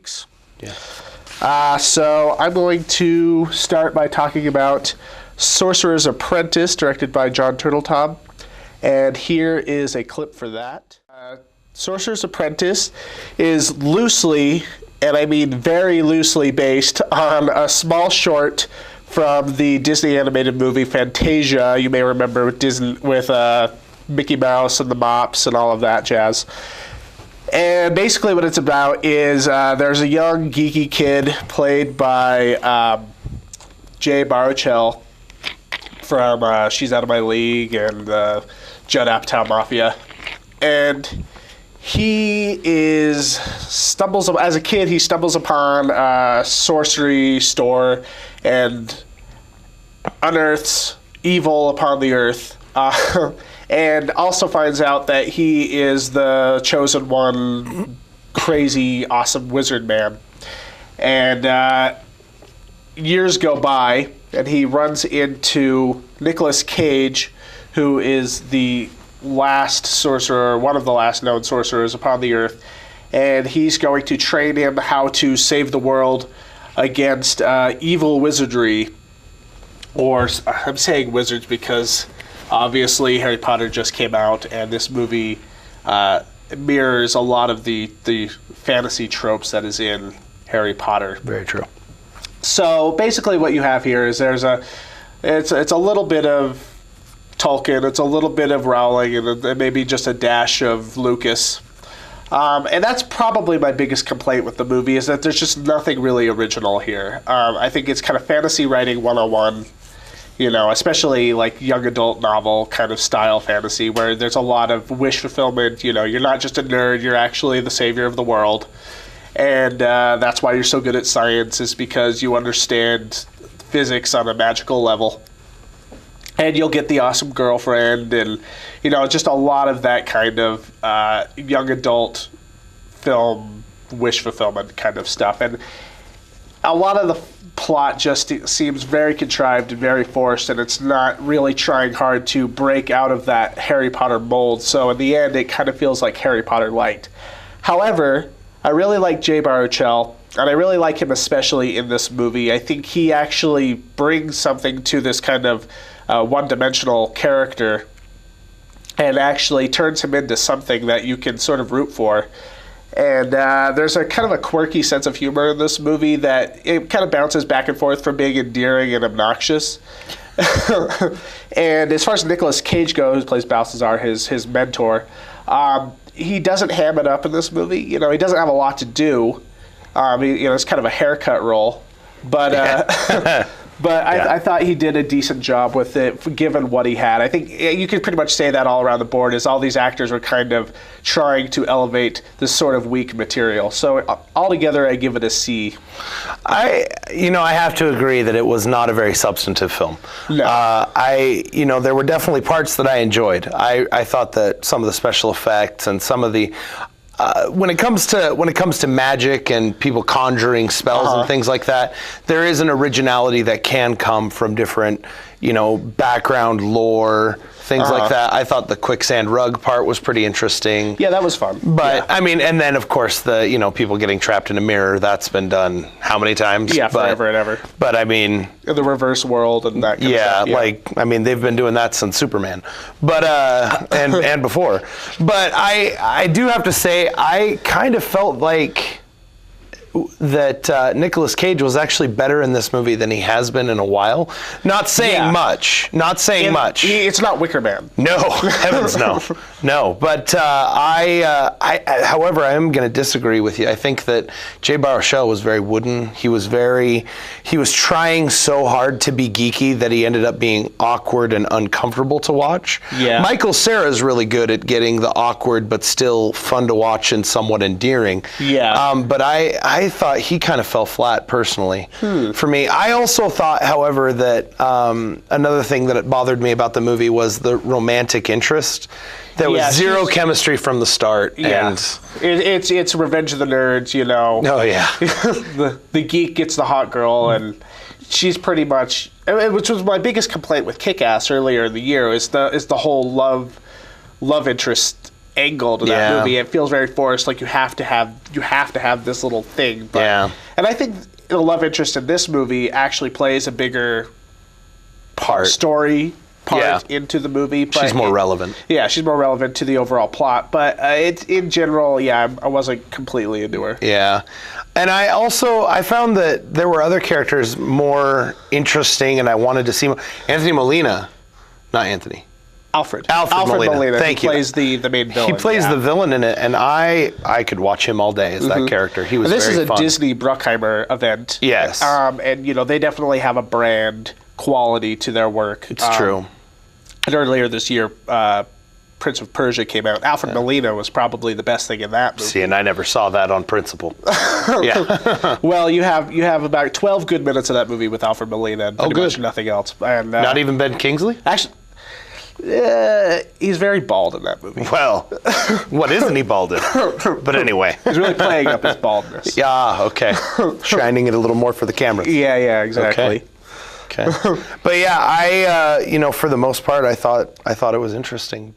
weeks. Yeah. So I'm going to start by talking about Sorcerer's Apprentice, directed by John Turteltaub. And here is a clip for that. Sorcerer's Apprentice is loosely, and I mean very loosely, based on a small short from the Disney animated movie Fantasia. You may remember with Mickey Mouse and the Mops and all of that jazz. And basically what it's about is there's a young geeky kid played by Jay Baruchel from She's Out of My League and Judd Apatow Mafia. And as a kid, he stumbles upon a sorcery store and unearths evil upon the earth. And also finds out that he is the chosen one, crazy, awesome wizard man. And years go by, and he runs into Nicolas Cage, who is the last sorcerer, one of the last known sorcerers upon the earth. And he's going to train him how to save the world against evil wizardry. Or, I'm saying wizards because obviously Harry Potter just came out, and this movie mirrors a lot of the fantasy tropes that is in Harry Potter. Very true. So basically what you have here is it's a little bit of Tolkien, it's a little bit of Rowling, and maybe just a dash of Lucas. And that's probably my biggest complaint with the movie, is that there's just nothing really original here. I think it's kind of fantasy writing 101, especially like young adult novel kind of style fantasy, where there's a lot of wish fulfillment. You're not just a nerd, you're actually the savior of the world. And that's why you're so good at science, is because you understand physics on a magical level. And you'll get the awesome girlfriend, and just a lot of that kind of young adult film wish fulfillment kind of stuff. And a lot of the plot just seems very contrived and very forced, and it's not really trying hard to break out of that Harry Potter mold. So in the end, it kind of feels like Harry Potter light. However, I really like Jay Baruchel, and I really like him especially in this movie. I think he actually brings something to this kind of one-dimensional character and actually turns him into something that you can sort of root for. And there's a kind of a quirky sense of humor in this movie that it kind of bounces back and forth from being endearing and obnoxious. And as far as Nicolas Cage goes, who plays Balthazar, his mentor, he doesn't ham it up in this movie. He doesn't have a lot to do. It's kind of a haircut role. But I thought he did a decent job with it, given what he had. I think you could pretty much say that all around the board, is all these actors were kind of trying to elevate this sort of weak material. So altogether, I give it a C. I have to agree that it was not a very substantive film. No. There were definitely parts that I enjoyed. I thought that some of the special effects and some of the when it comes to magic and people conjuring spells and things like that, there is an originality that can come from different, background lore, things like that. I thought the quicksand rug part was pretty interesting. Yeah, that was fun. But I mean, and then of course the people getting trapped in a mirror, that's been done how many times? Yeah, forever and ever. But I mean, in the reverse world and that kind of stuff. Yeah, they've been doing that since Superman. But and before. But I do have to say, I kind of felt like that Nicolas Cage was actually better in this movie than he has been in a while. Not saying much. It's not Wicker Man. No, heavens no. No, but however, I am going to disagree with you. I think that Jay Baruchel was very wooden. He was trying so hard to be geeky that he ended up being awkward and uncomfortable to watch. Yeah. Michael Cera is really good at getting the awkward but still fun to watch and somewhat endearing. Yeah. But I thought he kind of fell flat personally for me. I also thought, however, that another thing that bothered me about the movie was the romantic interest. There was zero chemistry from the start. Yeah. And it's Revenge of the Nerds, Oh, yeah. the geek gets the hot girl, and she's pretty much, which was my biggest complaint with Kick-Ass earlier in the year, is the whole love interest angle to that movie. It feels very forced. Like you have to have this little thing. But, and I think the love interest in this movie actually plays a bigger story part into the movie. But she's more relevant. Yeah, she's more relevant to the overall plot. But it's in general, I wasn't completely into her. Yeah. And I found that there were other characters more interesting, and I wanted to see Anthony Molina. Not Anthony. Alfred Molina. Thank you. Plays the main villain. He plays the villain in it, and I could watch him all day as that character. He was this very is a fun. Disney Bruckhiemer event. Yes. And they definitely have a brand quality to their work. It's true. And earlier this year, Prince of Persia came out. Alfred Molina was probably the best thing in that movie. See, and I never saw that on principle. Yeah. Well, you have about 12 good minutes of that movie with Alfred Molina and pretty much nothing else. And not even Ben Kingsley? Actually, he's very bald in that movie. Well, what isn't he bald in? But anyway. He's really playing up his baldness. Yeah, okay. Shining it a little more for the camera. Yeah, exactly. Okay. But yeah, I for the most part, I thought it was interesting.